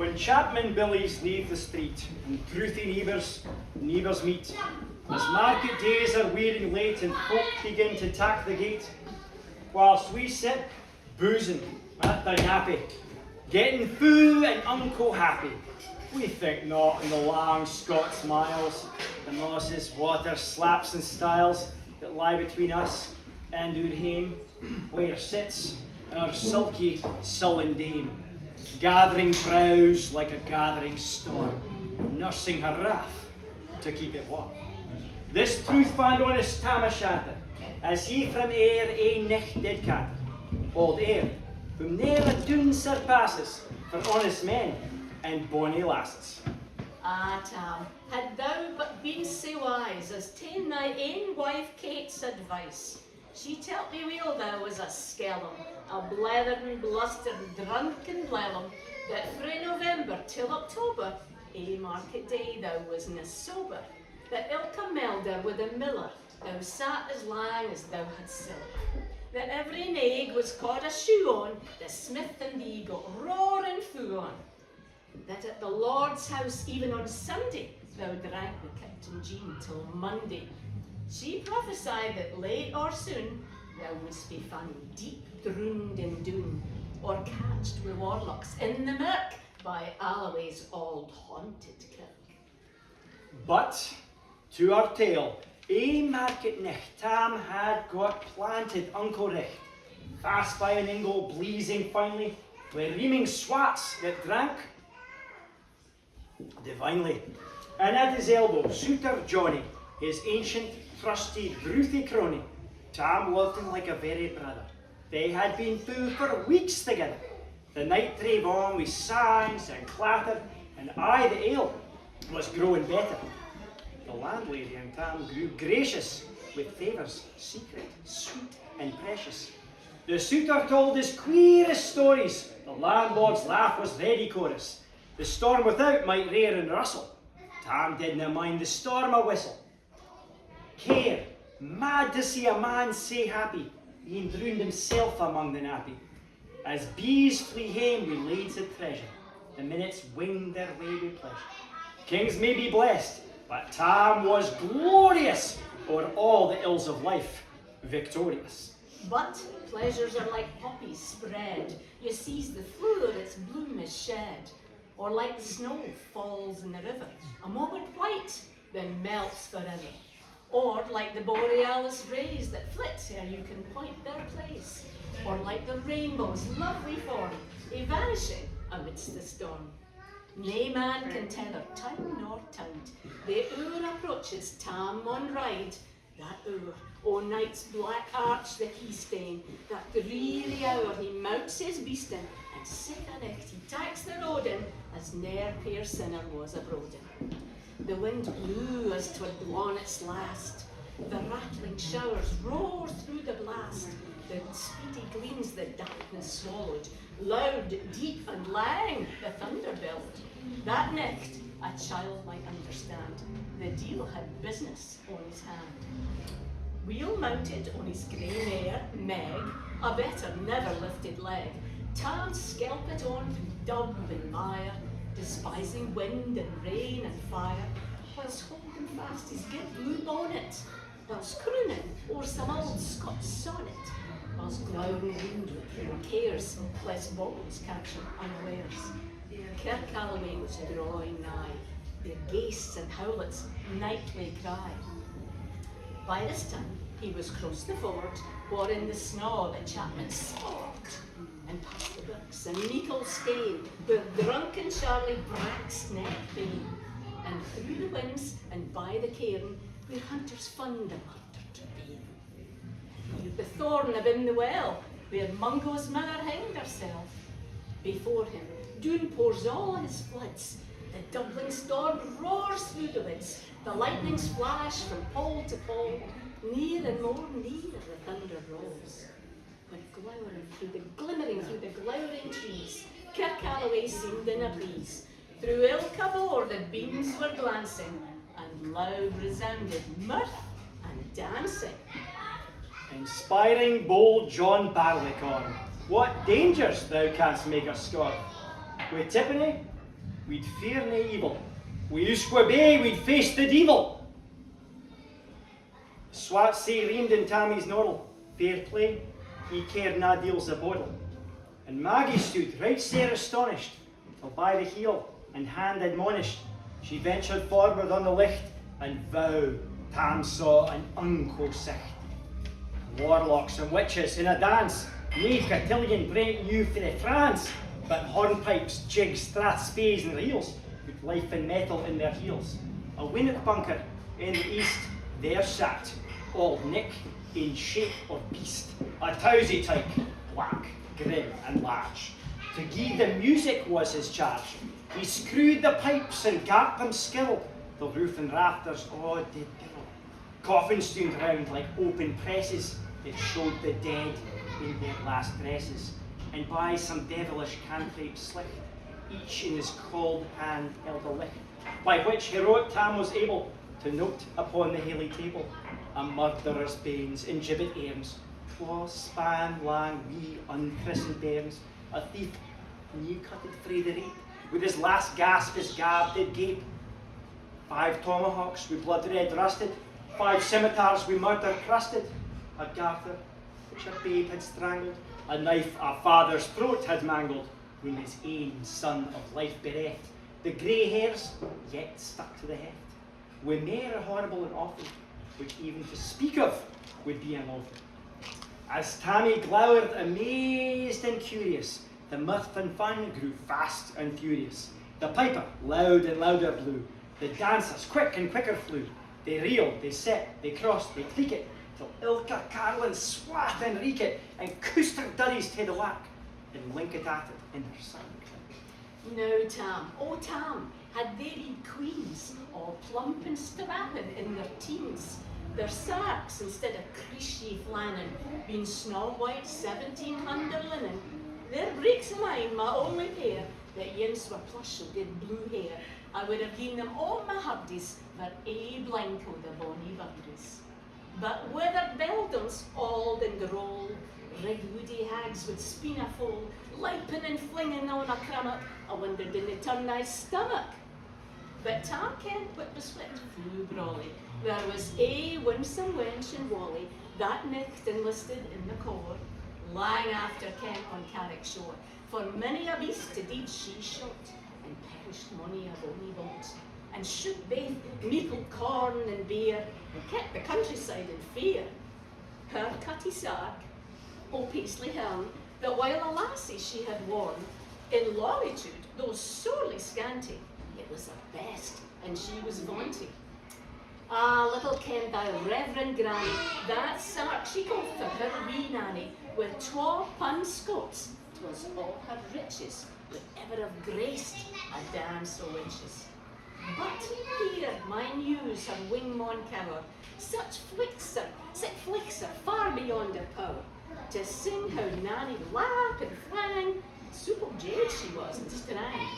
When chapmen billies leave the street, and truthy neighbours meet, as market days are wearing late and folk begin to tack the gate, whilst we sit boozing at the nappy, getting fou and unco happy, we think not in the long Scots miles, the mosses, water, slaps and stiles that lie between us and our hame, where sits our sulky, sullen dame, gathering brows like a gathering storm, nursing her wrath to keep it warm. This truth-fond honest Tam O'Shanter, as he from air ae nicht did cater, old air, whom ne'er a doon surpasses for honest men and bonny lasses. Ah, Tam, had thou but been so wise as ta'en thy ain wife Kate's advice, she telt me weel thou was a skellum, a bletherin, blusterin, drunken blellum, that frae November till October, ae market day thou was na sober, that ilka melder with a miller, thou sat as lang as thou had silk, that every naig was caught a shoe on, the smith and thee got roaring fou on, that at the Lord's house even on Sunday thou drank with Captain Jean till Monday. She prophesied that late or soon thou must be found deep drooned in Doon, or catched wi' warlocks in the mirk by Alloway's old haunted kirk. But, to our tale, ae market nicht Tam had got planted unco recht, fast by an ingle bleezing finely, wi' reaming swats that drank divinely. And at his elbow, Suitor Johnny, his ancient, trusty, drouthy crony. Tam loved him like a very brother. They had been fou for weeks together. The night drave on with sangs and clatter, and aye, the ale was growing better. The landlady and Tam grew gracious with favours, secret, sweet and precious. The suitor told his queerest stories. The landlord's laugh was ready chorus. The storm without might rear and rustle. Tam didna mind the storm a whistle. Care, mad to see a man sae happy, he drowned himself among the nappy. As bees flee hame with lades of treasure, the minutes winged their way with pleasure. Kings may be blessed, but Tam was glorious o'er all the ills of life, victorious. But pleasures are like poppies spread, you seize the floor its bloom is shed, or like snow falls in the river, a moment white, then melts forever. Or like the borealis rays that flit ere you can point their place, or like the rainbow's lovely form, vanishing amidst the storm. Nae man can tether time nor tide. The hour approaches Tam on ride, that hour, o night's black arch the key stain, that dreary hour he mounts his beastin, and sick a nicht he tacks the road in, as ne'er peer sinner was abroad in. The wind blew as 'twould blown its last, the rattling showers roar through the blast, the speedy gleams the darkness swallowed, loud, deep and lang the thunder bellowed. That nicht a child might understand, the deil had business on his hand. Wheel mounted on his grey mare, Meg, a better never lifted leg, Tam skelpit on through dub and mire, despising wind and rain and fire, whilst holding fast his good blue bonnet, whilst crooning o'er some old Scots sonnet, whilst glowering wind with cares, lest bones catch him unawares. Kirk Alloway was drawing nigh, their ghaists and howlets nightly cry. By this time he was crossed the ford, or in the snow the chapmen sport, and past the birks and meikle stain, where drunken Charlie bracks neck bane, and through the winds and by the cairn, where hunters fund and hunter to be. Through the thorn abin the well, where Mungo's mother hanged herself. Before him, Doon pours all his floods, the doubling storm roars through the woods, the lightnings flash from pole to pole, near and more near the thunder rolls. But glimmering through the glowering trees, Kirk Alloway seemed in a breeze. Through ilka bore the beams were glancing, and loud resounded mirth and dancing. Inspiring bold John Barleycorn, what dangers thou canst make us scorn. With tippenny, we'd fear nae evil. We used to obey, we'd face the devil. Swat say reigned in Tammy's noddle, fair play, he cared na deals a boddle. And Maggie stood right sair astonished, till by the heel and hand admonished, she ventured forward on the licht, and vow Tam saw an unco sicht. Warlocks and witches in a dance, nae cotillion brent new for the France, but hornpipes, jigs, strathspeys and reels, with life and metal in their heels. A winnock bunker in the east, there sat old Nick in shape of beast, a towsy tyke, black, grim and large. To gie the music was his charge. He screwed the pipes and gat them skill, the roof and rafters all did diddle. Coffins stood round like open presses that showed the dead in their last dresses, and by some devilish cantrip slick, each in his cold hand held a lick, by which heroic Tam was able to note upon the haly table a murderer's banes in gibbet airms, 'twas span lang wee unchristened bairns, a thief new cutted frae the rape, with his last gasp his gab did gape. 5 tomahawks with blood red rusted, 5 scimitars with murder crusted, a garter which a babe had strangled, a knife a father's throat had mangled, whom his ain son of life bereft, the grey hairs yet stuck to the heft, wi' mair horrible and awful, which even to speak of would be unlawful. As Tammy glowered, amazed and curious, the mirth and fun grew fast and furious. The piper loud and louder blew, the dancers quick and quicker flew. They reeled, they set, they crossed, they cleek it, till ilka carlin swat and reek it, and coosed her durries to the whack, and link it at it in her sang. Now Tam, oh Tam, had they been queens, all plump and strapping in their teens, their sarks instead of creasy flannin, been snow white 1700 linen, their breeks of mine, my only pair, that yins were plush o' good blue hair, I would have given them all my hugdies for ae blink o' the bonny virgins. But withered beldams, auld and groll, rig woody hags with spina foal, liping and flinging on a crummock, I wondered did they turn thy stomach. But Tam kent what was fit flew brawly. There was ae winsome wench in Wally, that nicht enlisted in the corps, lang after Kent on Carrick shore, for many a beast to deed she shot, and perished mony a bonny boat, and shook baith meikle corn and beer, and kept the countryside in fear. Her cutty sark, o paisley helm, that while a lassie she had worn, in longitude, though sorely scanty, it was her best, and she was vaunting. Ah, little ken thou, reverend granny, that sark she got for her wee nanny, with 12 pund Scots, 'twas all her riches, would ever have graced a dance o' witches. But here my news her wing maun cover, such flicks are far beyond her power, to sing how nanny lap and flang, super jade she was and strang,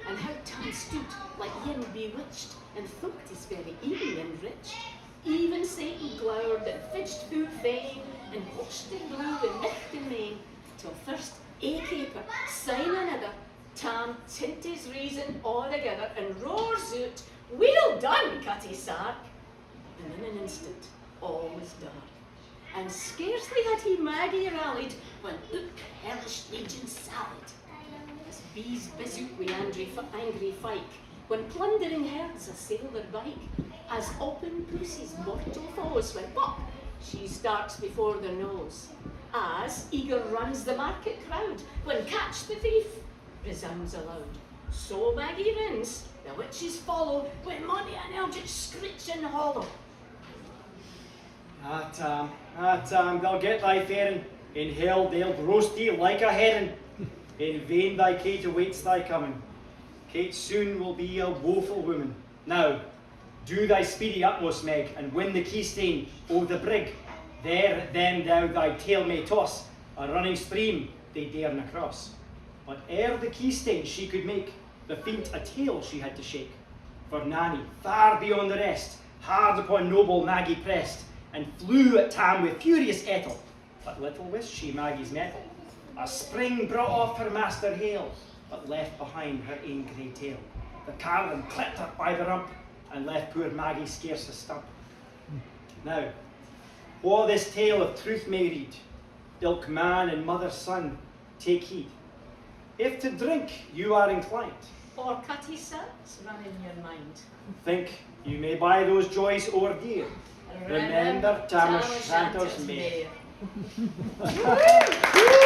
and how Tam stood like yin bewitched, and thought his very evening enriched. Even Satan glowered and fidged through fame, and watched and blew and micht and main, till first ae caper, sign another, Tam tint his reason all together, and roars out, "Well done, cutty sark!" And in an instant all was dark, and scarcely had he Maggie rallied, when out hellish legion sallied. As bees busy wi' angry fyke, when plundering herds assail their bike, as open pussy's mortal foes, when pop, she starts before their nose. As eager runs the market crowd, when catch the thief resounds aloud. So Maggie rins, the witches follow, when mony an eldritch screech and hollow. Ah Tam, they'll get thy faring, in hell they'll roast thee like a herring. In vain thy Kate awaits thy coming. Kate soon will be a woeful woman. Now, do thy speedy utmost, Meg, and win the keystane o' the brig. There then thou thy tail may toss, a running stream they darena cross. But ere the keystane she could make, the feint a tail she had to shake. For Nanny, far beyond the rest, hard upon noble Maggie pressed, and flew at Tam with furious ettle. But little wist she Maggie's mettle. A spring brought off her master hail, but left behind her ain grey tail. The carlin clipped her by the rump, and left poor Maggie scarce a stump. Now, wha this tale of truth may read, ilk man and mother's son, take heed. If to drink you are inclined, Or cutty certs run in your mind. think you may buy those joys o'er dear. Remember Tam O'Shanter's mare. mare.